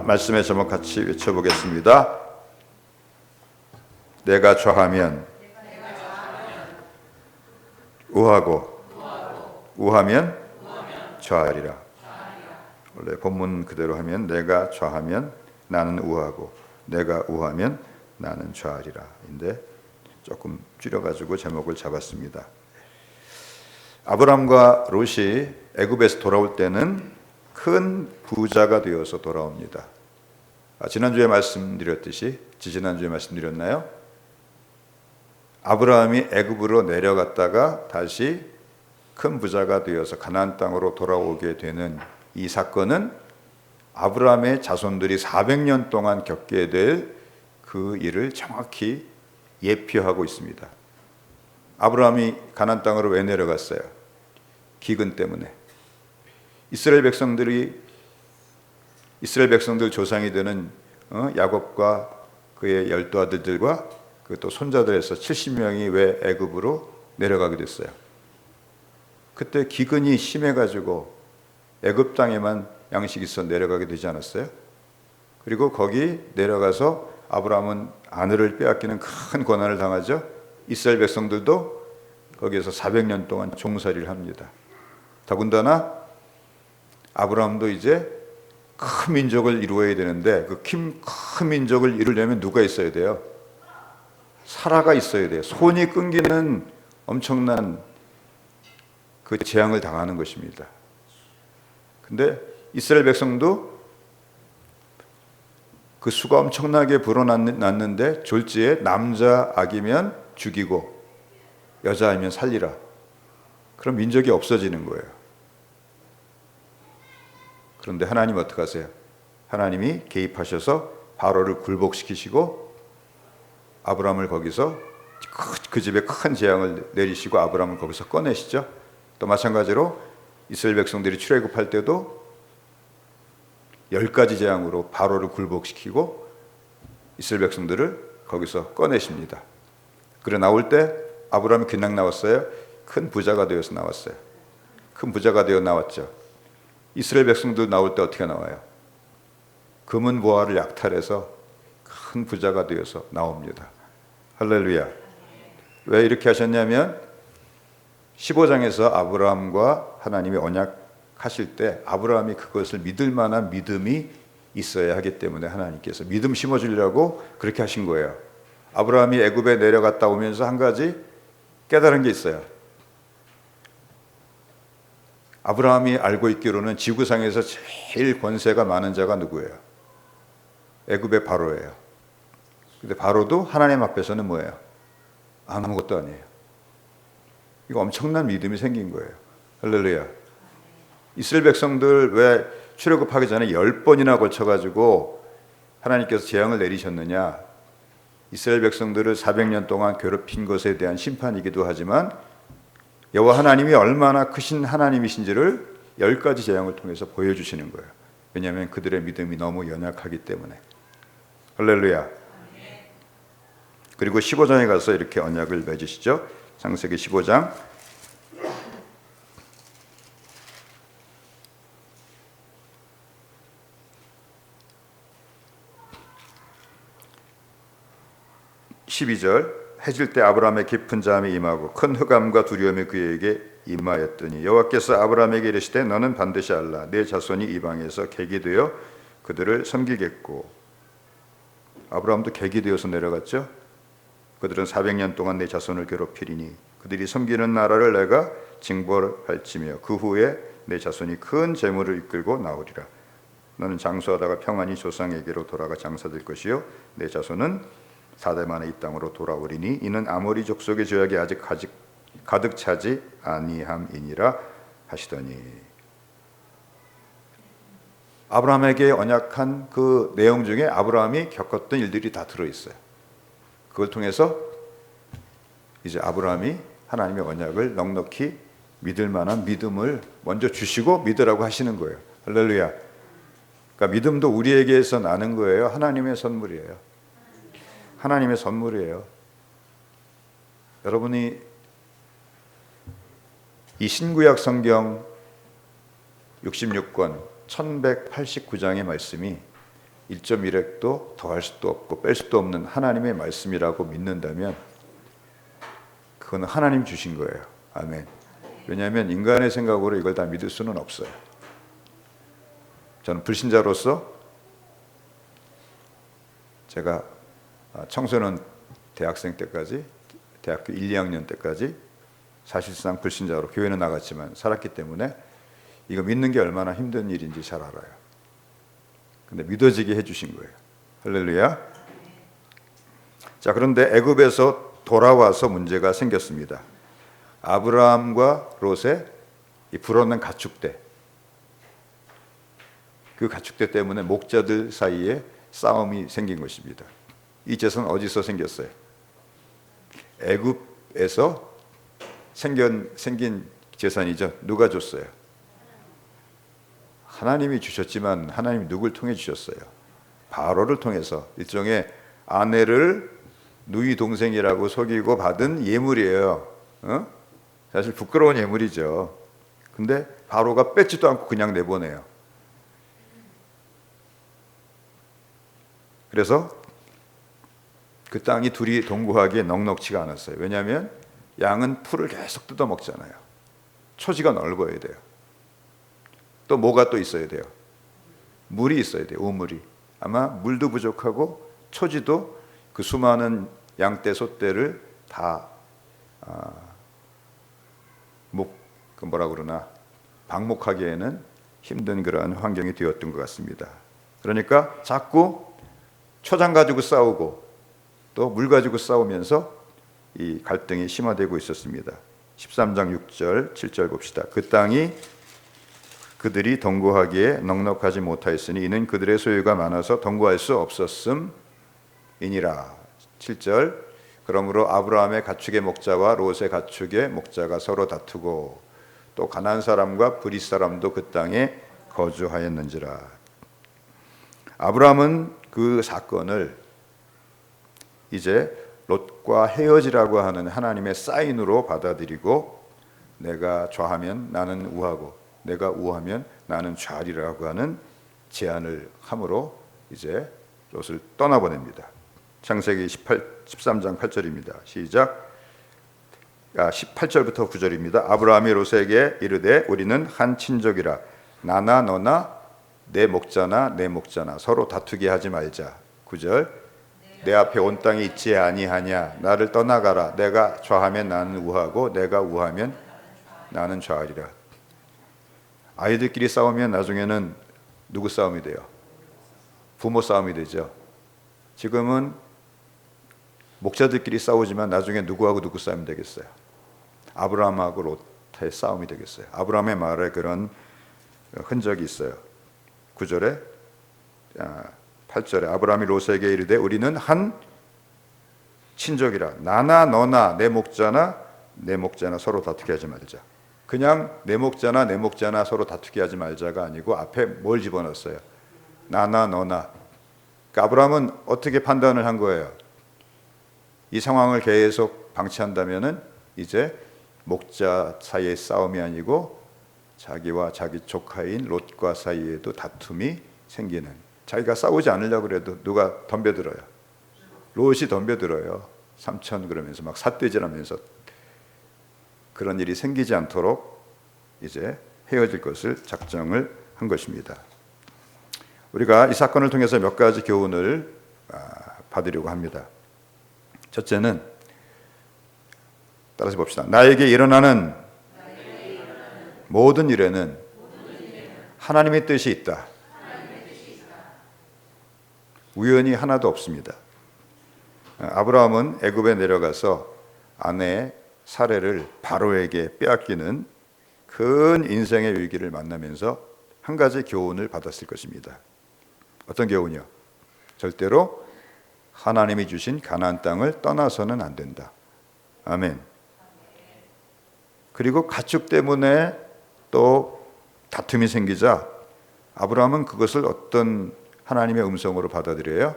말씀의 제목 같이 외쳐보겠습니다. 내가 좌하면 우하고 우하면 좌하리라. 원래 본문 그대로 하면 내가 좌하면 나는 우하고 내가 우하면 나는 좌하리라 인데 조금 줄여가지고 제목을 잡았습니다. 아브람과 롯이 애굽에서 돌아올 때는 큰 부자가 되어서 돌아옵니다. 지난주에 말씀드렸듯이 지지난주에 말씀드렸나요? 아브라함이 애굽으로 내려갔다가 다시 큰 부자가 되어서 가나안 땅으로 돌아오게 되는 이 사건은 아브라함의 자손들이 400년 동안 겪게 될 그 일을 정확히 예표하고 있습니다. 아브라함이 가나안 땅으로 왜 내려갔어요? 기근 때문에. 이스라엘 백성들 조상이 되는 야곱과 그의 12아들들과 그 또 손자들에서 70명이 왜 애굽으로 내려가게 됐어요? 그때 기근이 심해가지고 애굽 땅에만 양식이 있어 내려가게 되지 않았어요? 그리고 거기 내려가서 아브라함은 아내를 빼앗기는 큰 고난을 당하죠. 이스라엘 백성들도 거기에서 400년 동안 종살이를 합니다. 더군다나 아브라함도 이제 큰 민족을 이루어야 되는데 그 큰 민족을 이루려면 누가 있어야 돼요? 사라가 있어야 돼요. 손이 끊기는 엄청난 그 재앙을 당하는 것입니다. 근데 이스라엘 백성도 그 수가 엄청나게 불어났는데 졸지에 남자 아기면 죽이고 여자아이면 살리라. 그럼 민족이 없어지는 거예요. 그런데 하나님 어떻게 하세요? 하나님이 개입하셔서 바로를 굴복시키시고 아브라함을 거기서 그 집에 큰 재앙을 내리시고 아브라함을 거기서 꺼내시죠. 또 마찬가지로 이스라엘 백성들이 출애굽할 때도 10가지 재앙으로 바로를 굴복시키고 이스라엘 백성들을 거기서 꺼내십니다. 그래 나올 때 아브라함이 그냥 나왔어요? 큰 부자가 되어서 나왔어요. 큰 부자가 되어 나왔죠. 이스라엘 백성들 나올 때 어떻게 나와요? 금은 보화를 약탈해서 큰 부자가 되어서 나옵니다. 할렐루야. 왜 이렇게 하셨냐면 15장에서 아브라함과 하나님이 언약하실 때 아브라함이 그것을 믿을 만한 믿음이 있어야 하기 때문에 하나님께서 믿음 심어주려고 그렇게 하신 거예요. 아브라함이 애굽에 내려갔다 오면서 한 가지 깨달은 게 있어요. 아브라함이 알고 있기로는 지구상에서 제일 권세가 많은 자가 누구예요? 애굽의 바로예요. 근데 바로도 하나님 앞에서는 뭐예요? 아무것도 아니에요. 이거 엄청난 믿음이 생긴 거예요. 할렐루야. 이스라엘 백성들 왜 출애굽하기 전에 10번이나 걸쳐가지고 하나님께서 재앙을 내리셨느냐? 이스라엘 백성들을 400년 동안 괴롭힌 것에 대한 심판이기도 하지만 여호와 하나님이 얼마나 크신 하나님이신지를 10가지 재앙을 통해서 보여주시는 거예요. 왜냐하면 그들의 믿음이 너무 연약하기 때문에. 할렐루야. 그리고 15장에 가서 이렇게 언약을 맺으시죠. 창세기 15장 12절 해질 때 아브라함의 깊은 잠이 임하고 큰 흑암과 두려움이 그에게 임하였더니 여호와께서 아브라함에게 이르시되 너는 반드시 알라 내 자손이 이방에서 객이 되어 그들을 섬기겠고 아브라함도 객이 되어서 내려갔죠. 그들은 400년 동안 내 자손을 괴롭히리니 그들이 섬기는 나라를 내가 징벌할지며 그 후에 내 자손이 큰 재물을 이끌고 나오리라. 너는 장수하다가 평안히 조상에게로 돌아가 장사될 것이요 내 자손은 4대 만에 이 땅으로 돌아오리니 이는 아모리 족속의 죄악이 아직 가득 차지 아니함이니라 하시더니 아브라함에게 언약한 그 내용 중에 아브라함이 겪었던 일들이 다 들어있어요. 그걸 통해서 이제 아브라함이 하나님의 언약을 넉넉히 믿을 만한 믿음을 먼저 주시고 믿으라고 하시는 거예요. 할렐루야. 그러니까 믿음도 우리에게서 나는 거예요. 하나님의 선물이에요. 하나님의 선물이에요. 여러분이 이 신구약 성경 66권 1189장의 말씀이 1.1획도 더할 수도 없고 뺄 수도 없는 하나님의 말씀이라고 믿는다면 그건 하나님 주신 거예요. 아멘. 왜냐하면 인간의 생각으로 이걸 다 믿을 수는 없어요. 저는 불신자로서 제가 청소년 대학생 때까지, 대학교 1, 2학년 때까지 사실상 불신자로 교회는 나갔지만 살았기 때문에 이거 믿는 게 얼마나 힘든 일인지 잘 알아요. 근데 믿어지게 해주신 거예요. 할렐루야. 자, 그런데 애굽에서 돌아와서 문제가 생겼습니다. 아브라함과 롯의 이 불어난 가축대, 그 가축대 때문에 목자들 사이에 싸움이 생긴 것입니다. 이 재산은 어디서 생겼어요? 애굽에서 생긴 재산이죠. 누가 줬어요? 하나님이 주셨지만 하나님이 누굴 통해 주셨어요? 바로를 통해서. 일종의 아내를 누이 동생이라고 속이고 받은 예물이에요. 사실 부끄러운 예물이죠. 근데 바로가 뺏지도 않고 그냥 내보내요. 그래서 그 땅이 둘이 동거하기에 넉넉지가 않았어요. 왜냐하면 양은 풀을 계속 뜯어 먹잖아요. 초지가 넓어야 돼요. 또 뭐가 또 있어야 돼요? 물이 있어야 돼요. 우물이. 아마 물도 부족하고 초지도 그 수많은 양떼 소떼를 다 방목하기에는 힘든 그러한 환경이 되었던 것 같습니다. 그러니까 자꾸 초장 가지고 싸우고 또 물 가지고 싸우면서 이 갈등이 심화되고 있었습니다. 13장 6절 7절 봅시다. 그 땅이 그들이 동거하기에 넉넉하지 못하였으니 이는 그들의 소유가 많아서 동거할 수 없었음이니라. 7절 그러므로 아브라함의 가축의 목자와 롯의 가축의 목자가 서로 다투고 또 가나안 사람과 브릿 사람도 그 땅에 거주하였는지라. 아브라함은 그 사건을 이제 롯과 헤어지라고 하는 하나님의 사인으로 받아들이고 내가 좌하면 나는 우하고 내가 우하면 나는 좌리라고 하는 제안을 함으로 이제 롯을 떠나보냅니다. 창세기 13장 8절입니다. 시작. 18절부터 9절입니다. 아브라함이 롯에게 이르되 우리는 한 친족이라 나나 너나 내 목자나 내 목자나 서로 다투게 하지 말자. 9절 내 앞에 온 땅이 있지 아니하냐. 나를 떠나가라. 내가 좌하면 나는 우하고 내가 우하면 나는 좌하리라. 아이들끼리 싸우면 나중에는 누구 싸움이 돼요? 부모 싸움이 되죠. 지금은 목자들끼리 싸우지만 나중에 누구하고 누구 싸움이 되겠어요? 아브라함하고 롯의 싸움이 되겠어요. 아브라함의 말에 그런 흔적이 있어요. 9절에 8절에 아브라함이 롯에게 이르되 우리는 한 친족이라 나나 너나 내 목자나 내 목자나 서로 다투게 하지 말자. 그냥 내 목자나 내 목자나 서로 다투게 하지 말자가 아니고 앞에 뭘 집어넣었어요? 나나 너나. 그러니까 아브라함은 어떻게 판단을 한 거예요? 이 상황을 계속 방치한다면은 이제 목자 사이의 싸움이 아니고 자기와 자기 조카인 롯과 사이에도 다툼이 생기는. 자기가 싸우지 않으려고 그래도 누가 덤벼들어요? 롯이 덤벼들어요. 삼천 그러면서 막 삿대질하면서. 그런 일이 생기지 않도록 이제 헤어질 것을 작정을 한 것입니다. 우리가 이 사건을 통해서 몇 가지 교훈을 받으려고 합니다. 첫째는 따라서 봅시다. 나에게 일어나는 모든 일에는 하나님의 뜻이 있다. 우연이 하나도 없습니다. 아브라함은 애굽에 내려가서 아내 사레를 바로에게 빼앗기는 큰 인생의 위기를 만나면서 한 가지 교훈을 받았을 것입니다. 어떤 교훈이요? 절대로 하나님이 주신 가나안 땅을 떠나서는 안 된다. 아멘. 그리고 가축 때문에 또 다툼이 생기자 아브라함은 그것을 어떤 하나님의 음성으로 받아들여요?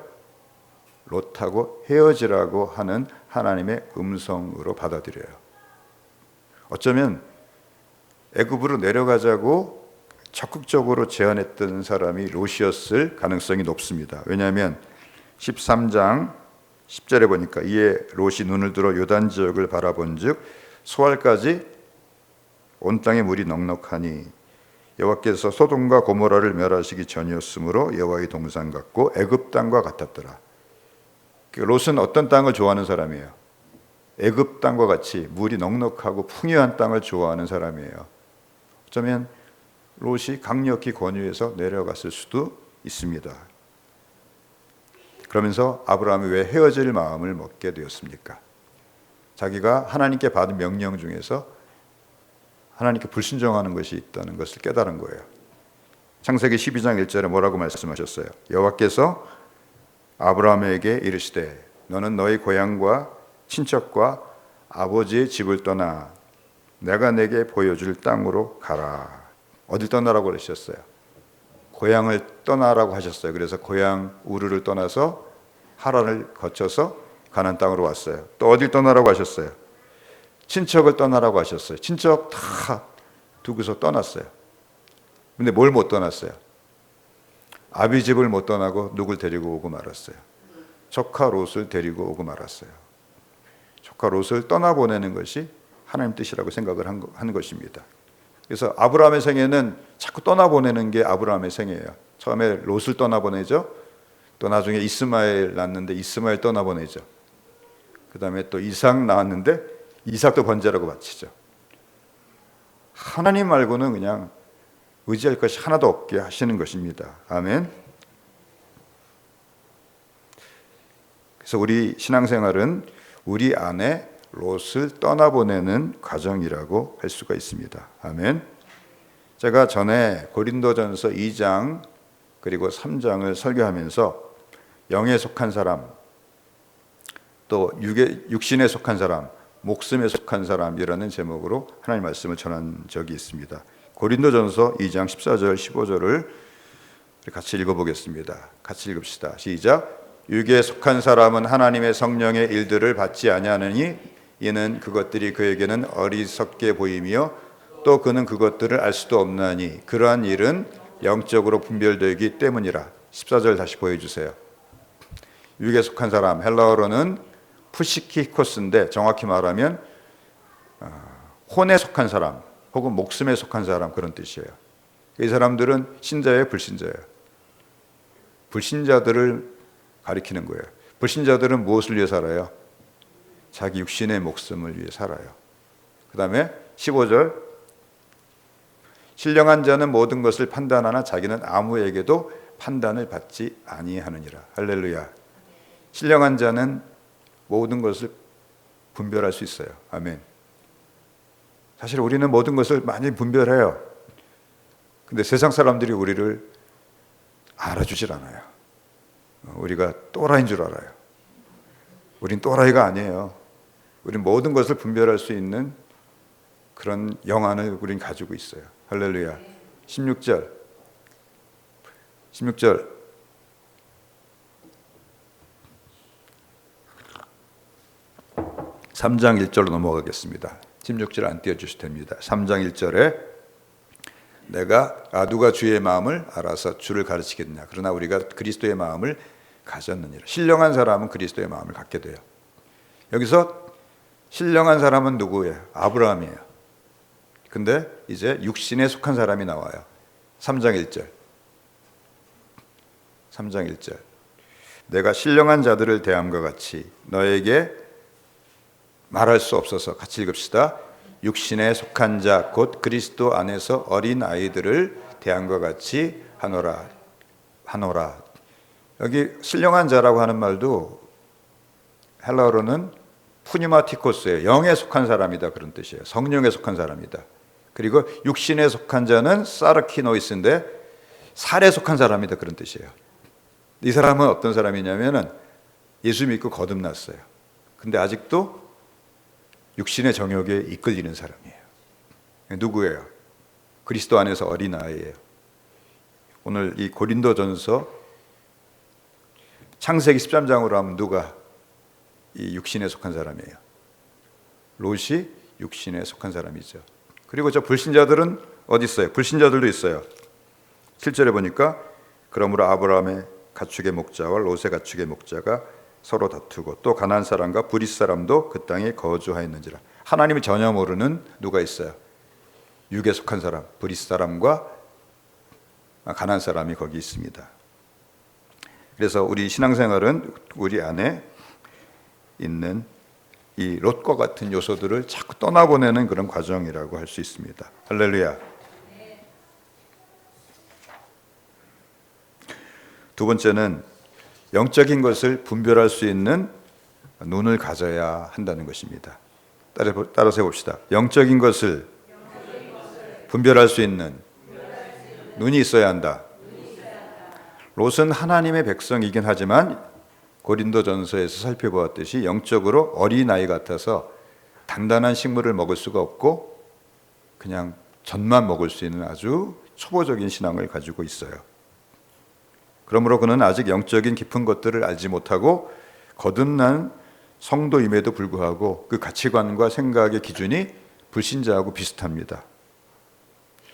롯하고 헤어지라고 하는 하나님의 음성으로 받아들여요. 어쩌면 애굽으로 내려가자고 적극적으로 제안했던 사람이 롯이었을 가능성이 높습니다. 왜냐하면 13장 10절에 보니까 이에 롯이 눈을 들어 요단 지역을 바라본즉 소알까지 온 땅에 물이 넉넉하니 여호와께서 소돔과 고모라를 멸하시기 전이었으므로 여호와의 동산 같고 애굽 땅과 같았더라. 롯은 어떤 땅을 좋아하는 사람이에요? 애굽 땅과 같이 물이 넉넉하고 풍요한 땅을 좋아하는 사람이에요. 어쩌면 롯이 강력히 권유해서 내려갔을 수도 있습니다. 그러면서 아브라함이 왜 헤어질 마음을 먹게 되었습니까? 자기가 하나님께 받은 명령 중에서 하나님께 불순종하는 것이 있다는 것을 깨달은 거예요. 창세기 12장 1절에 뭐라고 말씀하셨어요? 여호와께서 아브라함에게 이르시되 너는 너희 고향과 친척과 아버지의 집을 떠나 내가 내게 보여줄 땅으로 가라. 어딜 떠나라고 그러셨어요? 고향을 떠나라고 하셨어요. 그래서 고향 우르를 떠나서 하란을 거쳐서 가나안 땅으로 왔어요. 또 어딜 떠나라고 하셨어요? 친척을 떠나라고 하셨어요. 친척 다 두고서 떠났어요. 근데 뭘 못 떠났어요? 아비 집을 못 떠나고 누굴 데리고 오고 말았어요? 조카 롯을 데리고 오고 말았어요. 조카 롯을 떠나보내는 것이 하나님 뜻이라고 생각을 한 것입니다. 그래서 아브라함의 생애는 자꾸 떠나보내는 게 아브라함의 생애예요. 처음에 롯을 떠나보내죠. 또 나중에 이스마엘 낳았는데 이스마엘 떠나보내죠. 그 다음에 또 이삭 낳았는데 이삭도 번제라고 바치죠. 하나님 말고는 그냥 의지할 것이 하나도 없게 하시는 것입니다. 아멘. 그래서 우리 신앙생활은 우리 안에 롯을 떠나보내는 과정이라고 할 수가 있습니다. 아멘. 제가 전에 고린도전서 2장 그리고 3장을 설교하면서 영에 속한 사람, 또 육신에 속한 사람, 목숨에 속한 사람이라는 제목으로 하나님 말씀을 전한 적이 있습니다. 고린도전서 2장 14절 15절을 같이 읽어보겠습니다. 같이 읽읍시다. 시작. 육에 속한 사람은 하나님의 성령의 일들을 받지 아니하느니 이는 그것들이 그에게는 어리석게 보이며 또 그는 그것들을 알 수도 없나니 그러한 일은 영적으로 분별되기 때문이라. 14절 다시 보여주세요. 육에 속한 사람, 헬라어로는 푸시키코스인데 정확히 말하면 혼에 속한 사람 혹은 목숨에 속한 사람, 그런 뜻이에요. 이 사람들은 신자예요, 불신자예요? 불신자들을 가리키는 거예요. 불신자들은 무엇을 위해 살아요? 자기 육신의 목숨을 위해 살아요. 그 다음에 15절, 신령한 자는 모든 것을 판단하나 자기는 아무에게도 판단을 받지 아니하느니라. 할렐루야. 신령한 자는 모든 것을 분별할 수 있어요. 아멘. 사실 우리는 모든 것을 많이 분별해요. 근데 세상 사람들이 우리를 알아주질 않아요. 우리가 또라이인 줄 알아요. 우린 또라이가 아니에요. 우린 모든 것을 분별할 수 있는 그런 영안을 우린 가지고 있어요. 할렐루야. 16절 3장 1절로 넘어가겠습니다. 16절 안 띄워주셔도 됩니다. 3장 1절에 누가 주의 마음을 알아서 주를 가르치겠느냐. 그러나 우리가 그리스도의 마음을 가졌느니라. 신령한 사람은 그리스도의 마음을 갖게 돼요. 여기서 신령한 사람은 누구예요? 아브라함이에요. 근데 이제 육신에 속한 사람이 나와요. 3장 1절 내가 신령한 자들을 대함과 같이 너에게 말할 수 없어서, 같이 읽읍시다. 육신에 속한 자 곧 그리스도 안에서 어린 아이들을 대함과 같이 하노라. 여기 신령한 자라고 하는 말도 헬라어로는 푸니마티코스예요. 영에 속한 사람이다, 그런 뜻이에요. 성령에 속한 사람이다. 그리고 육신에 속한 자는 사르키노이스인데 살에 속한 사람이다, 그런 뜻이에요. 이 사람은 어떤 사람이냐면은 예수 믿고 거듭났어요. 근데 아직도 육신의 정욕에 이끌리는 사람이에요. 누구예요? 그리스도 안에서 어린 아이예요. 오늘 이 고린도전서 창세기 13장으로 하면 누가 이 육신에 속한 사람이에요? 롯이 육신에 속한 사람이죠. 그리고 저 불신자들은 어디 있어요? 불신자들도 있어요. 7절에 보니까 그러므로 아브라함의 가축의 목자와 롯의 가축의 목자가 서로 다투고 또 가나안 사람과 브릿 사람도 그 땅에 거주하였는지라. 하나님을 전혀 모르는 누가 있어요? 육에 속한 사람, 브릿 사람과 가나안 사람이 거기 있습니다. 그래서 우리 신앙생활은 우리 안에 있는 이 롯과 같은 요소들을 자꾸 떠나보내는 그런 과정이라고 할 수 있습니다. 할렐루야. 두 번째는 영적인 것을 분별할 수 있는 눈을 가져야 한다는 것입니다. 따라서 해봅시다. 영적인 것을 분별할 수 있는 눈이 있어야 한다. 롯은 하나님의 백성이긴 하지만 고린도전서에서 살펴보았듯이 영적으로 어린아이 같아서 단단한 식물을 먹을 수가 없고 그냥 젖만 먹을 수 있는 아주 초보적인 신앙을 가지고 있어요. 그러므로 그는 아직 영적인 깊은 것들을 알지 못하고 거듭난 성도임에도 불구하고 그 가치관과 생각의 기준이 불신자하고 비슷합니다.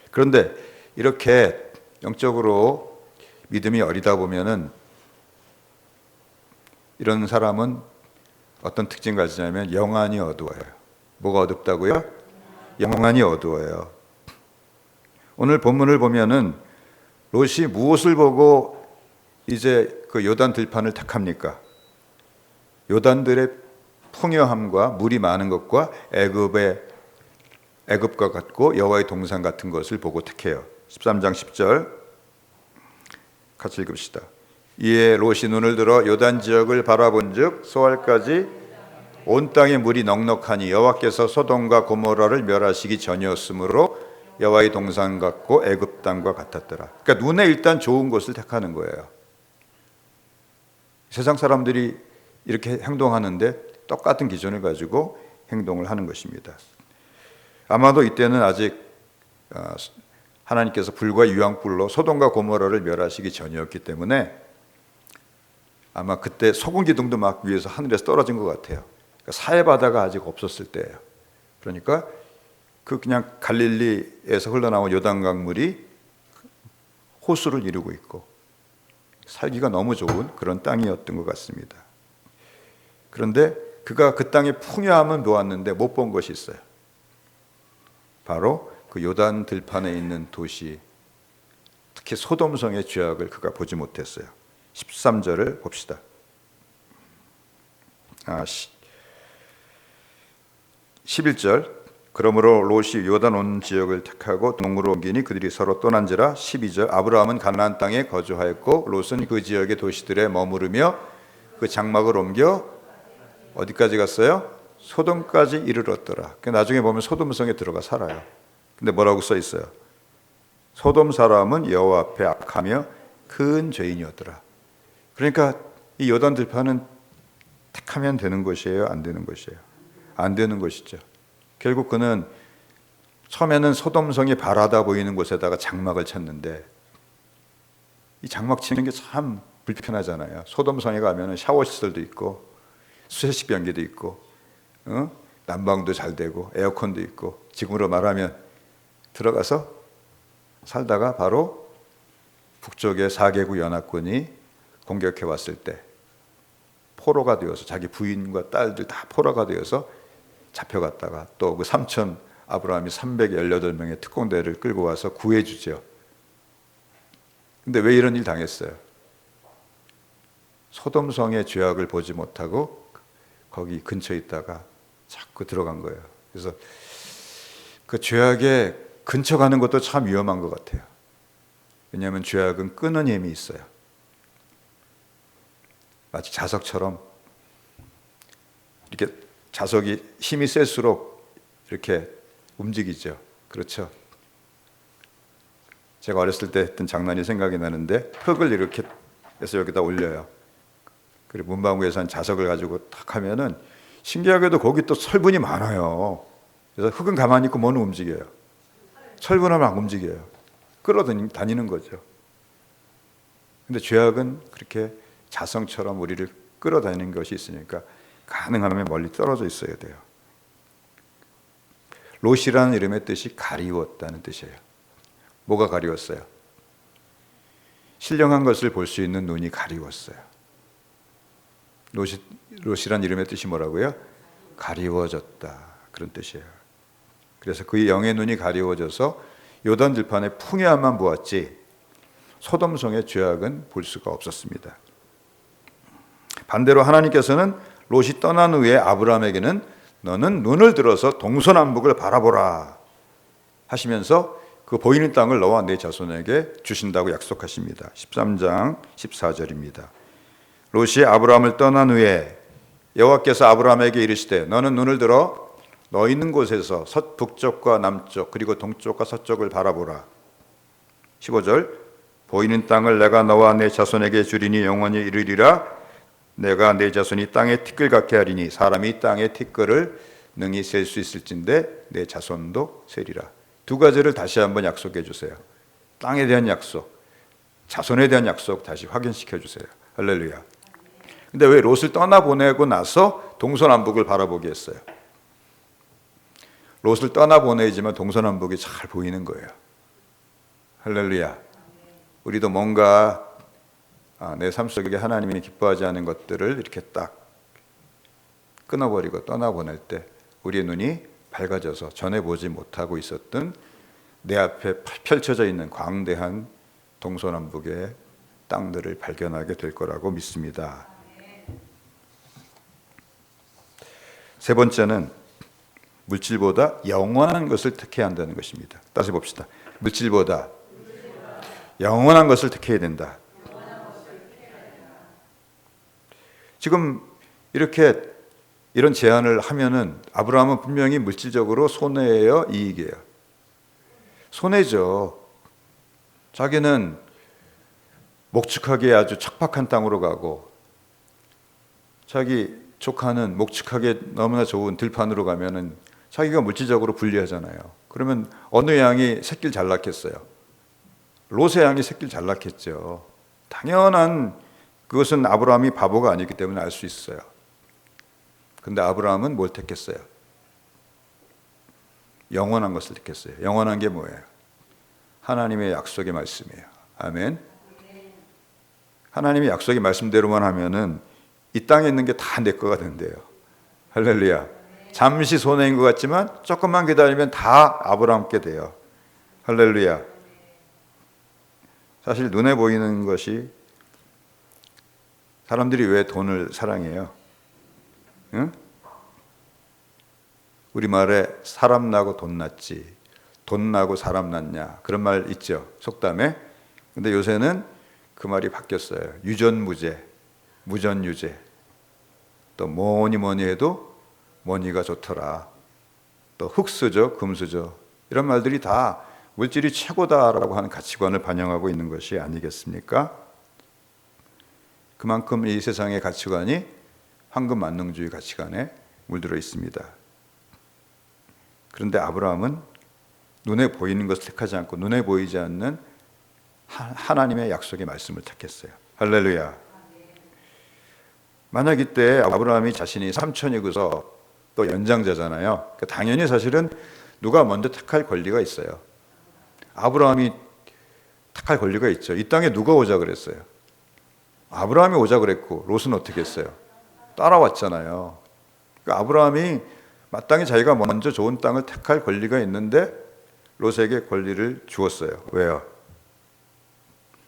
그런데 이렇게 영적으로 믿음이 어리다 보면은 이런 사람은 어떤 특징을 가지냐면 영안이 어두워요. 뭐가 어둡다고요? 영안이 어두워요. 오늘 본문을 보면은 롯이 무엇을 보고 이제 그 요단 들판을 택합니까? 요단들의 풍요함과 물이 많은 것과 애굽과 같고 여호와의 동산 같은 것을 보고 택해요. 13장 10절 같이 읽읍시다. 이에 롯이 눈을 들어 요단 지역을 바라본즉 소알까지 온 땅에 물이 넉넉하니 여호와께서 소돔과 고모라를 멸하시기 전이었으므로 여호와의 동산 같고 애굽 땅과 같았더라. 그러니까 눈에 일단 좋은 것을 택하는 거예요. 세상 사람들이 이렇게 행동하는데 똑같은 기준을 가지고 행동을 하는 것입니다. 아마도 이때는 아직 하나님께서 불과 유황불로 소돔과 고모라를 멸하시기 전이었기 때문에 아마 그때 소금 기둥도 막 위에서 하늘에서 떨어진 것 같아요. 그러니까 사해바다가 아직 없었을 때예요. 그러니까 그 그냥 갈릴리에서 흘러나온 요단강물이 호수를 이루고 있고 살기가 너무 좋은 그런 땅이었던 것 같습니다. 그런데 그가 그 땅의 풍요함은 보았는데 못 본 것이 있어요. 바로 그 요단 들판에 있는 도시, 특히 소돔성의 죄악을 그가 보지 못했어요. 13절을 봅시다. 11절 그러므로 롯이 요단 온 지역을 택하고 동으로 옮기니 그들이 서로 떠난지라. 12절 아브라함은 가나안 땅에 거주하였고 롯은 그 지역의 도시들에 머무르며 그 장막을 옮겨 어디까지 갔어요? 소돔까지 이르렀더라. 나중에 보면 소돔성에 들어가 살아요. 근데 뭐라고 써 있어요? 소돔 사람은 여호와 앞에 악하며 큰 죄인이었더라. 그러니까 이 요단 들판은 택하면 되는 것이에요? 안 되는 것이에요? 안 되는 것이죠. 결국 그는 처음에는 소돔성이 바라다 보이는 곳에다가 장막을 쳤는데 이 장막 치는 게 참 불편하잖아요. 소돔성에 가면 샤워 시설도 있고 수세식 변기도 있고 난방도 잘 되고 에어컨도 있고 지금으로 말하면 들어가서 살다가 바로 북쪽의 4개국 연합군이 공격해 왔을 때 포로가 되어서 자기 부인과 딸들 다 포로가 되어서 잡혀갔다가 또 그 삼촌 아브라함이 318명의 특공대를 끌고 와서 구해주죠. 근데 왜 이런 일 당했어요? 소돔성의 죄악을 보지 못하고 거기 근처에 있다가 자꾸 들어간 거예요. 그래서 그 죄악에 근처 가는 것도 참 위험한 것 같아요. 왜냐하면 죄악은 끄는 힘이 있어요. 마치 자석처럼 이렇게 자석이 힘이 셀수록 이렇게 움직이죠. 그렇죠? 제가 어렸을 때 했던 장난이 생각이 나는데 흙을 이렇게 해서 여기다 올려요. 그리고 문방구에서 한 자석을 가지고 탁 하면은 신기하게도 거기 또 철분이 많아요. 그래서 흙은 가만히 있고 뭐는 움직여요. 철분은 막 움직여요. 끌어다니는 거죠. 근데 죄악은 그렇게 자성처럼 우리를 끌어다니는 것이 있으니까 가능하면 멀리 떨어져 있어야 돼요. 롯이라는 이름의 뜻이 가리웠다는 뜻이에요. 뭐가 가리웠어요? 신령한 것을 볼 수 있는 눈이 가리웠어요. 롯이란 이름의 뜻이 뭐라고요? 가리워졌다, 그런 뜻이에요. 그래서 그의 영의 눈이 가리워져서 요단 들판에 풍요함만 보았지 소돔성의 죄악은 볼 수가 없었습니다. 반대로 하나님께서는 롯이 떠난 후에 아브라함에게는 너는 눈을 들어서 동서남북을 바라보라 하시면서 그 보이는 땅을 너와 네 자손에게 주신다고 약속하십니다. 13장 14절입니다. 롯이 아브라함을 떠난 후에 여호와께서 아브라함에게 이르시되 너는 눈을 들어 너 있는 곳에서 북쪽과 남쪽 그리고 동쪽과 서쪽을 바라보라. 15절 보이는 땅을 내가 너와 내 자손에게 주리니 영원히 이르리라. 내가 내 자손이 땅의 티끌 같게 하리니 사람이 땅의 티끌을 능히 셀 수 있을진데 내 자손도 세리라. 두 가지를 다시 한번 약속해 주세요. 땅에 대한 약속, 자손에 대한 약속 다시 확인시켜 주세요. 할렐루야. 근데 왜 롯을 떠나보내고 나서 동서남북을 바라보게 했어요? 롯을 떠나보내지만 동서남북이 잘 보이는 거예요. 할렐루야. 우리도 뭔가 내 삶 속에 하나님이 기뻐하지 않은 것들을 이렇게 딱 끊어버리고 떠나보낼 때 우리의 눈이 밝아져서 전에 보지 못하고 있었던 내 앞에 펼쳐져 있는 광대한 동서남북의 땅들을 발견하게 될 거라고 믿습니다. 세 번째는 물질보다 영원한 것을 택해야 한다는 것입니다. 다시 봅시다. 물질보다 영원한 것을 택해야 된다. 지금 이런 제안을 하면은 아브라함은 분명히 물질적으로 손해예요, 이익이에요? 손해죠. 자기는 목축하기에 아주 척박한 땅으로 가고 자기 조카는 목축하기에 너무나 좋은 들판으로 가면은 자기가 물질적으로 불리하잖아요. 그러면 어느 양이 새끼를 잘 낳겠어요? 롯의 양이 새끼를 잘 낳겠죠. 당연한 그것은 아브라함이 바보가 아니기 때문에 알 수 있어요. 근데 아브라함은 뭘 택했어요? 영원한 것을 택했어요. 영원한 게 뭐예요? 하나님의 약속의 말씀이에요. 아멘. 하나님의 약속의 말씀대로만 하면은 이 땅에 있는 게 다 내 거가 된대요. 할렐루야. 잠시 손해인 것 같지만 조금만 기다리면 다 아브라함께 돼요. 할렐루야. 사실 눈에 보이는 것이 사람들이 왜 돈을 사랑해요? 응? 우리말에 사람 나고 돈 났지 돈 나고 사람 났냐 그런 말 있죠, 속담에. 근데 요새는 그 말이 바뀌었어요. 유전무죄, 무전유죄, 또 뭐니 해도 뭐니가 좋더라, 또 흙수저, 금수저, 이런 말들이 다 물질이 최고다라고 하는 가치관을 반영하고 있는 것이 아니겠습니까? 그만큼 이 세상의 가치관이 황금 만능주의 가치관에 물들어 있습니다. 그런데 아브라함은 눈에 보이는 것을 택하지 않고 눈에 보이지 않는 하나님의 약속의 말씀을 택했어요. 할렐루야. 만약 이때 아브라함이 자신이 삼촌이고서 또 연장자잖아요. 그러니까 당연히 사실은 누가 먼저 택할 권리가 있어요. 아브라함이 택할 권리가 있죠. 이 땅에 누가 오자 그랬어요? 아브라함이 오자 그랬고 롯은 어떻게 했어요? 따라왔잖아요. 그러니까 아브라함이 마땅히 자기가 먼저 좋은 땅을 택할 권리가 있는데 롯에게 권리를 주었어요. 왜요?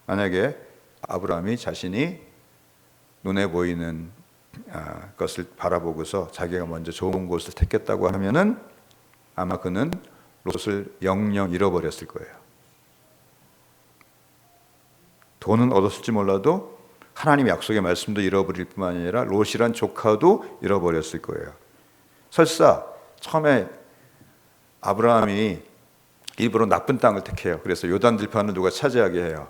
만약에 아브라함이 자신이 눈에 보이는 것을 바라보고서 자기가 먼저 좋은 곳을 택했다고 하면은 아마 그는 롯을 영영 잃어버렸을 거예요. 돈은 얻었을지 몰라도 하나님의 약속의 말씀도 잃어버릴 뿐만 아니라 롯이란 조카도 잃어버렸을 거예요. 설사 처음에 아브라함이 일부러 나쁜 땅을 택해요. 그래서 요단 들판을 누가 차지하게 해요.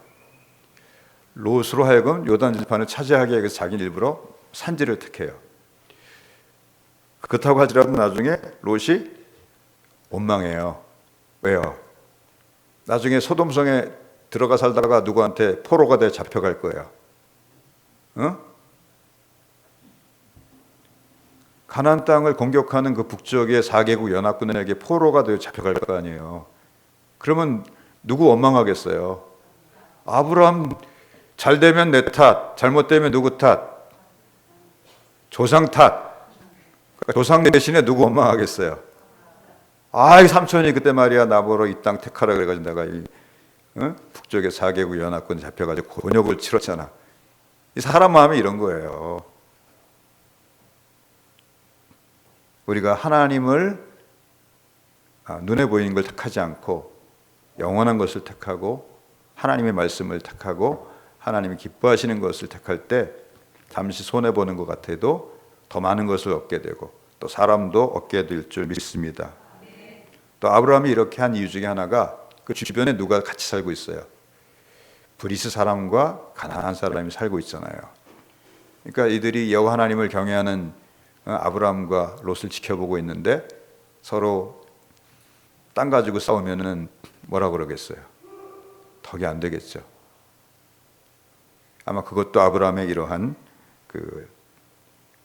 롯으로 하여금 요단 들판을 차지하게 하기 위해서 자기는 일부러 산지를 택해요. 그렇다고 하더라도 나중에 롯이 원망해요. 왜요? 나중에 소돔성에 들어가 살다가 누구한테 포로가 돼 잡혀갈 거예요. 가나안 땅을 공격하는 그 북쪽의 4개국 연합군에게 포로가 되어 잡혀갈 거 아니에요. 그러면 누구 원망하겠어요? 아브라함 잘 되면 내 탓, 잘못되면 누구 탓? 조상 탓. 그러니까 조상 대신에 누구 원망하겠어요? 이 삼촌이 그때 말이야 나보러 이 땅 택하라 그래가지고 내가 북쪽에 4개국 연합군 잡혀가지고 곤욕을 치렀잖아. 이 사람 마음이 이런 거예요. 우리가 하나님을 눈에 보이는 걸 택하지 않고 영원한 것을 택하고 하나님의 말씀을 택하고 하나님이 기뻐하시는 것을 택할 때 잠시 손해보는 것 같아도 더 많은 것을 얻게 되고 또 사람도 얻게 될 줄 믿습니다. 또 아브라함이 이렇게 한 이유 중에 하나가 그 주변에 누가 같이 살고 있어요. 브리스 사람과 가나안 사람이 살고 있잖아요. 그러니까 이들이 여호와 하나님을 경외하는 아브라함과 롯을 지켜보고 있는데 서로 땅 가지고 싸우면은 뭐라 그러겠어요? 덕이 안 되겠죠. 아마 그것도 아브라함의 이러한 그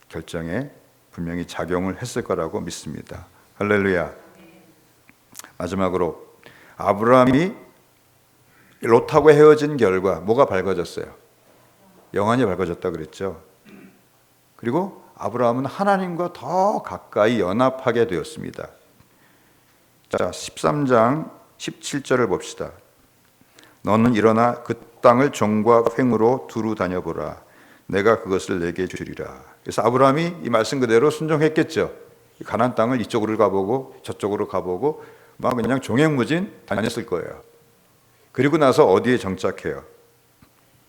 결정에 분명히 작용을 했을 거라고 믿습니다. 할렐루야. 마지막으로 아브라함이 롯하고 헤어진 결과 뭐가 밝아졌어요? 영안이 밝아졌다 그랬죠. 그리고 아브라함은 하나님과 더 가까이 연합하게 되었습니다. 자, 13장 17절을 봅시다. 너는 일어나 그 땅을 종과 횡으로 두루 다녀보라. 내가 그것을 내게 주리라. 그래서 아브라함이 이 말씀 그대로 순종했겠죠. 가나안 땅을 이쪽으로 가보고 저쪽으로 가보고 막 그냥 종횡무진 다녔을 거예요. 그리고 나서 어디에 정착해요?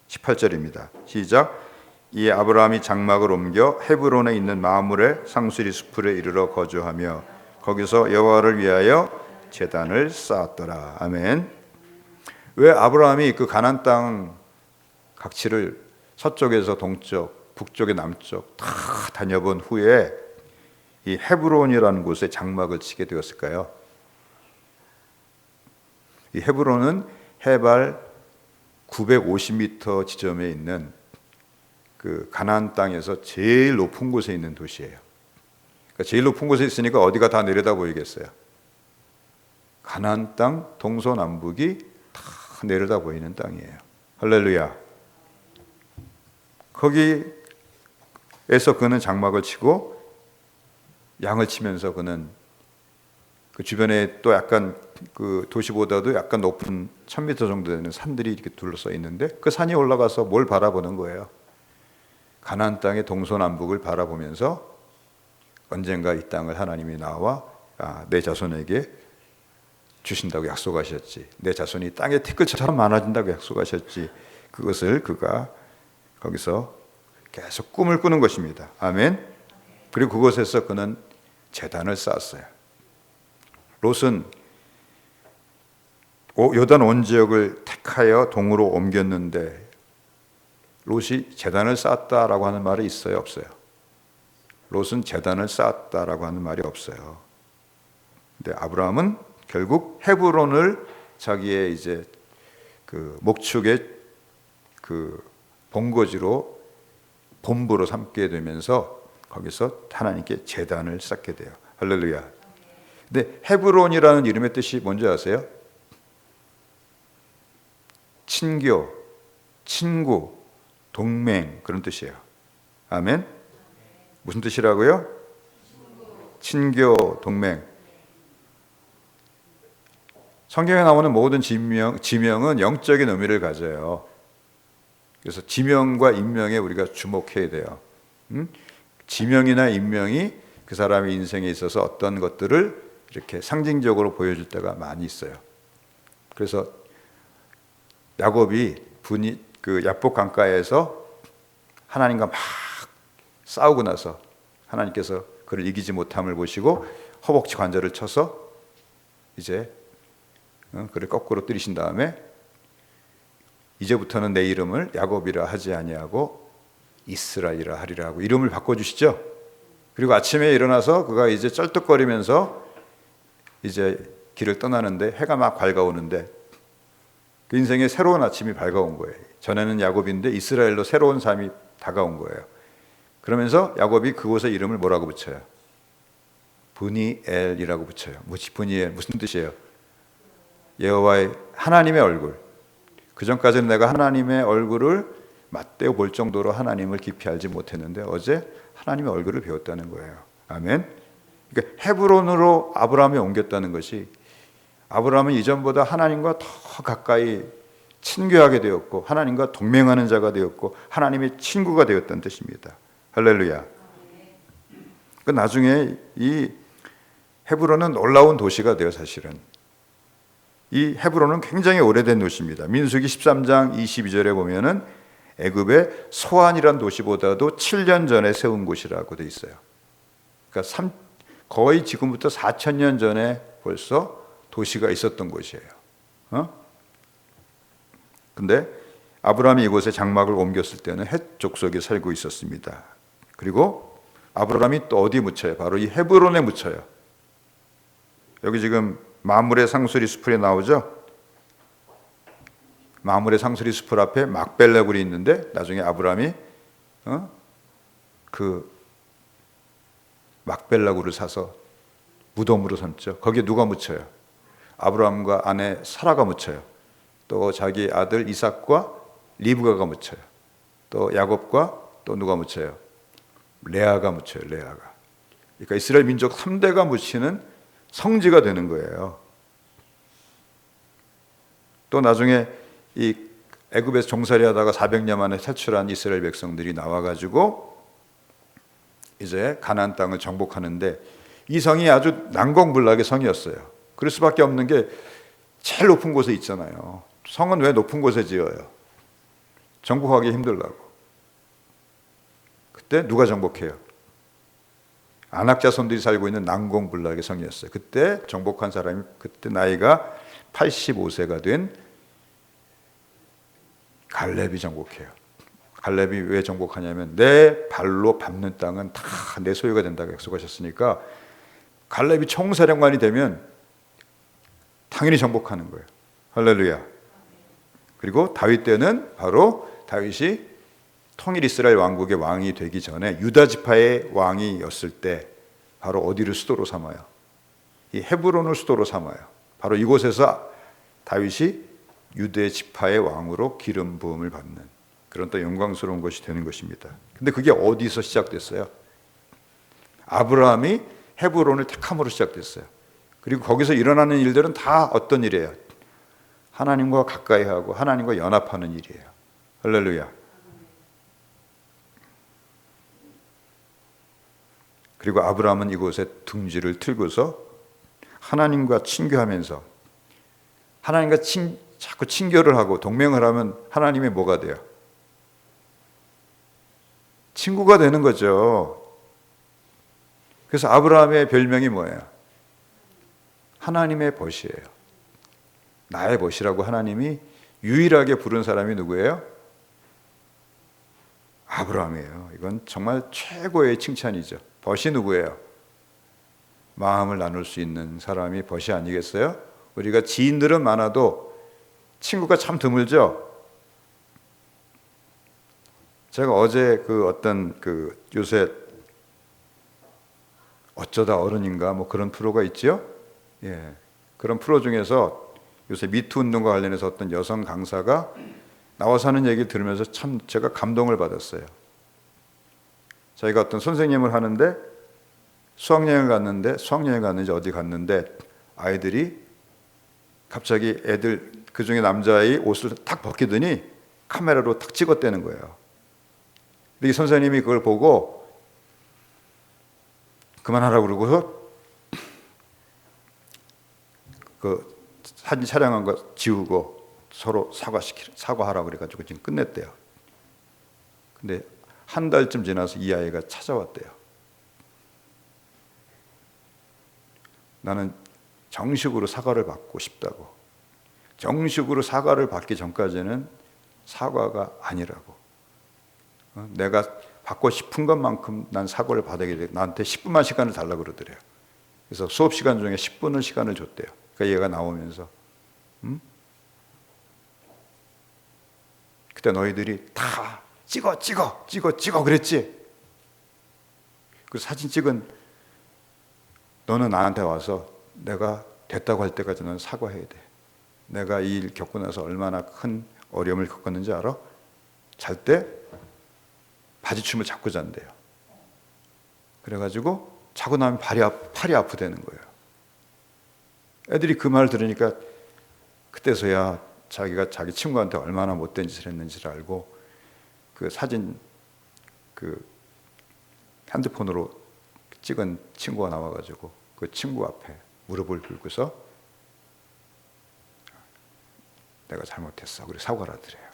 18절입니다. 시작. 이에 아브라함이 장막을 옮겨 헤브론에 있는 마므레 상수리 숲에 이르러 거주하며 거기서 여호와를 위하여 제단을 쌓았더라. 아멘. 왜 아브라함이 그 가나안 땅 각지를 서쪽에서 동쪽, 북쪽에 남쪽 다 다녀본 후에 이 헤브론이라는 곳에 장막을 치게 되었을까요? 이 헤브론은 해발 950m 지점에 있는 그 가나안 땅에서 제일 높은 곳에 있는 도시예요. 그러니까 제일 높은 곳에 있으니까 어디가 다 내려다 보이겠어요? 가나안 땅 동서남북이 다 내려다 보이는 땅이에요. 할렐루야. 거기에서 그는 장막을 치고 양을 치면서 그는 그 주변에 또 약간 그 도시보다도 약간 높은 1000m 정도 되는 산들이 이렇게 둘러싸여 있는데 그 산이 올라가서 뭘 바라보는 거예요? 가나안 땅의 동서남북을 바라보면서 언젠가 이 땅을 하나님이 나와 내 자손에게 주신다고 약속하셨지. 내 자손이 땅의 티끌처럼 많아진다고 약속하셨지. 그것을 그가 거기서 계속 꿈을 꾸는 것입니다. 아멘. 그리고 그곳에서 그는 제단을 쌓았어요. 롯은 요단 온 지역을 택하여 동으로 옮겼는데 롯이 제단을 쌓았다라고 하는 말이 있어요, 없어요? 롯은 제단을 쌓았다라고 하는 말이 없어요. 근데 아브라함은 결국 헤브론을 자기의 이제 그 목축의 그 본거지로 본부로 삼게 되면서 거기서 하나님께 제단을 쌓게 돼요. 할렐루야. 근데 헤브론이라는 이름의 뜻이 뭔지 아세요? 친교, 친구, 동맹 그런 뜻이에요. 아멘. 무슨 뜻이라고요? 친교, 동맹. 성경에 나오는 모든 지명은 영적인 의미를 가져요. 그래서 지명과 인명에 우리가 주목해야 돼요. 지명이나 인명이 그 사람의 인생에 있어서 어떤 것들을 이렇게 상징적으로 보여줄 때가 많이 있어요. 그래서 야곱이 그 야복 강가에서 하나님과 막 싸우고 나서 하나님께서 그를 이기지 못함을 보시고 허벅지 관절을 쳐서 이제 그를 거꾸로 때리신 다음에 이제부터는 내 이름을 야곱이라 하지 아니하고 이스라엘이라 하리라 하고 이름을 바꿔주시죠. 그리고 아침에 일어나서 그가 이제 쩔뚝거리면서 이제 길을 떠나는데 해가 막 밝아오는데 그 인생에 새로운 아침이 밝아온 거예요. 전에는 야곱인데 이스라엘로 새로운 삶이 다가온 거예요. 그러면서 야곱이 그곳에 이름을 뭐라고 붙여요? 브니엘이라고 붙여요. 브니엘 무슨 뜻이에요? 여호와의 하나님의 얼굴. 그전까지는 내가 하나님의 얼굴을 맞대어 볼 정도로 하나님을 깊이 알지 못했는데 어제 하나님의 얼굴을 배웠다는 거예요. 아멘. 그러니까 헤브론으로 아브라함이 옮겼다는 것이, 아브라함은 이전보다 하나님과 더 가까이 친교하게 되었고 하나님과 동맹하는 자가 되었고 하나님의 친구가 되었다는 뜻입니다. 할렐루야. 그 나중에 이 헤브론은 놀라운 도시가 돼요. 사실은 이 헤브론은 굉장히 오래된 도시입니다. 민수기 13장 22절에 보면은 애굽의 소안이란 도시보다도 7년 전에 세운 곳이라고 돼 있어요. 그러니까 거의 지금부터 4,000년 전에 벌써 도시가 있었던 곳이에요. 근데 아브라함이 이곳에 장막을 옮겼을 때는 헷 족속이 살고 있었습니다. 그리고 아브라함이 또 어디 묻혀요? 바로 이 헤브론에 묻혀요. 여기 지금 마므레 상수리 숲이 나오죠? 마므레 상수리 숲 앞에 막벨라 굴이 있는데 나중에 아브라함이 그 막벨라 굴을 사서 무덤으로 삼죠. 거기에 누가 묻혀요? 아브라함과 아내 사라가 묻혀요. 또 자기 아들 이삭과 리브가가 묻혀요. 또 야곱과 또 누가 묻혀요? 레아가 묻혀요. 레아가. 그러니까 이스라엘 민족 3대가 묻히는 성지가 되는 거예요. 또 나중에 이 애굽에서 종살이하다가 400년 만에 탈출한 이스라엘 백성들이 나와가지고 이제 가나안 땅을 정복하는데 이 성이 아주 난공불락의 성이었어요. 그럴 수밖에 없는 게 제일 높은 곳에 있잖아요. 성은 왜 높은 곳에 지어요? 정복하기 힘들라고. 그때 누가 정복해요? 안악 자손들이 살고 있는 난공불락의 성이었어요. 그때 정복한 사람이 그때 나이가 85세가 된 갈렙이 정복해요. 갈렙이 왜 정복하냐면 내 발로 밟는 땅은 다 내 소유가 된다고 약속하셨으니까 갈렙이 총사령관이 되면 당연히 정복하는 거예요. 할렐루야. 그리고 다윗 때는 바로 다윗이 통일 이스라엘 왕국의 왕이 되기 전에 유다 지파의 왕이었을 때 바로 어디를 수도로 삼아요? 이 헤브론을 수도로 삼아요. 바로 이곳에서 다윗이 유대 지파의 왕으로 기름 부음을 받는 그런 또 영광스러운 것이 되는 것입니다. 근데 그게 어디서 시작됐어요? 아브라함이 헤브론을 택함으로 시작됐어요. 그리고 거기서 일어나는 일들은 다 어떤 일이에요? 하나님과 가까이 하고 하나님과 연합하는 일이에요. 할렐루야. 그리고 아브라함은 이곳에 둥지를 틀고서 하나님과 친교하면서 하나님과 자꾸 친교를 하고 동맹을 하면 하나님이 뭐가 돼요? 친구가 되는 거죠. 그래서 아브라함의 별명이 뭐예요? 하나님의 벗이에요. 나의 벗이라고 하나님이 유일하게 부른 사람이 누구예요? 아브라함이에요. 이건 정말 최고의 칭찬이죠. 벗이 누구예요? 마음을 나눌 수 있는 사람이 벗이 아니겠어요? 우리가 지인들은 많아도 친구가 참 드물죠. 제가 어제 요새 어쩌다 어른인가 뭐 그런 프로가 있죠. 예, 그런 프로 중에서 요새 미투 운동과 관련해서 어떤 여성 강사가 나와서 하는 얘기를 들으면서 참 제가 감동을 받았어요. 자기가 어떤 선생님을 하는데 수학여행을 갔는지 어디 갔는데 아이들이 갑자기 애들 그중에 남자아이 옷을 탁 벗기더니 카메라로 탁 찍었다는 거예요. 이 선생님이 그걸 보고 그만하라고 그러고서 그 사진 촬영한 거 지우고 서로 사과하라고 그래가지고 지금 끝냈대요. 근데 한 달쯤 지나서 이 아이가 찾아왔대요. 나는 정식으로 사과를 받고 싶다고. 정식으로 사과를 받기 전까지는 사과가 아니라고. 내가 받고 싶은 것만큼 난 사과를 받아야 돼. 나한테 10분만 시간을 달라고 그러더래요. 그래서 수업 시간 중에 10분을 시간을 줬대요. 그러니까 얘가 나오면서 그때 너희들이 다 찍어 그랬지? 그 사진 찍은 너는 나한테 와서 내가 됐다고 할 때까지 는 사과해야 돼. 내가 이 일 겪고 나서 얼마나 큰 어려움을 겪었는지 알아? 잘 때 바지춤을 잡고 잔대요. 그래가지고 자고 나면 팔이 아프다는 거예요. 애들이 그 말 들으니까 그때서야 자기가 자기 친구한테 얼마나 못된 짓을 했는지를 알고 그 사진 그 핸드폰으로 찍은 친구가 나와가지고 그 친구 앞에 무릎을 꿇고서 내가 잘못했어. 그리고 사과를 하더래요.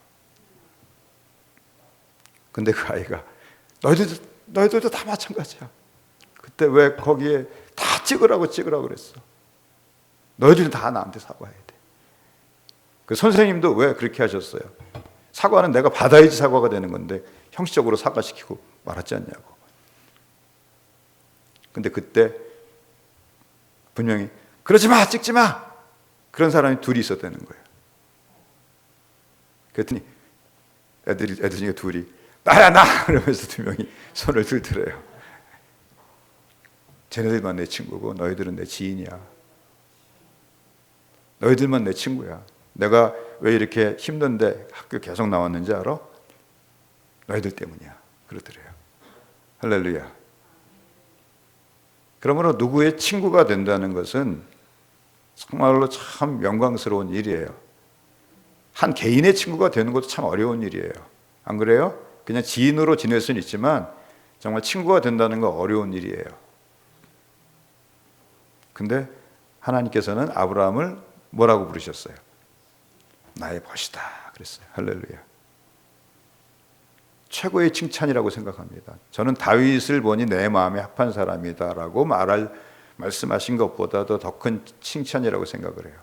근데 그 아이가 너희들도 다 마찬가지야. 그때 왜 거기에 다 찍으라고 그랬어. 너희들은 다 나한테 사과해야 돼. 그 선생님도 왜 그렇게 하셨어요? 사과는 내가 받아야지 사과가 되는 건데 형식적으로 사과시키고 말하지 않냐고. 근데 그때 분명히 그러지 마, 찍지 마. 그런 사람이 둘이 있었다는 거예요. 그랬더니 애들 중에 둘이 나야 나! 그러면서 두 명이 손을 들더래요. 쟤네들만 내 친구고 너희들은 내 지인이야. 너희들만 내 친구야. 내가 왜 이렇게 힘든데 학교 계속 나왔는지 알아? 너희들 때문이야. 그러더래요. 할렐루야. 그러므로 누구의 친구가 된다는 것은 정말로 참 영광스러운 일이에요. 한 개인의 친구가 되는 것도 참 어려운 일이에요. 안 그래요? 그냥 지인으로 지낼 수는 있지만 정말 친구가 된다는 건 어려운 일이에요. 근데 하나님께서는 아브라함을 뭐라고 부르셨어요? 나의 벗이다 그랬어요. 할렐루야. 최고의 칭찬이라고 생각합니다. 저는 다윗을 보니 내 마음에 합한 사람이다라고 말씀하신 것보다도 더 큰 칭찬이라고 생각을 해요.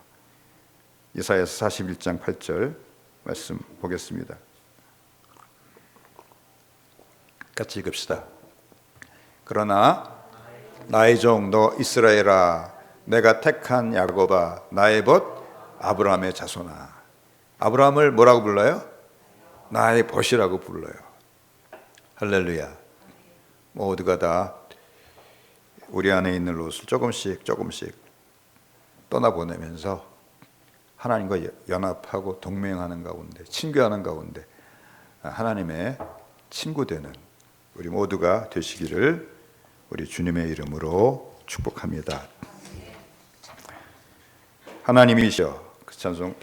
이사야서 41장 8절 말씀 보겠습니다. 같이 읽읍시다. 그러나 나의 종 너 이스라엘아, 내가 택한 야곱아, 나의 벗 아브라함의 자손아. 아브라함을 뭐라고 불러요? 나의 벗이라고 불러요. 할렐루야. 모두가 다 우리 안에 있는 롯을 조금씩 떠나보내면서 하나님과 연합하고 동맹하는 가운데, 친교하는 가운데 하나님의 친구 되는 우리 모두가 되시기를 우리 주님의 이름으로 축복합니다. 하나님이시여, 그 찬송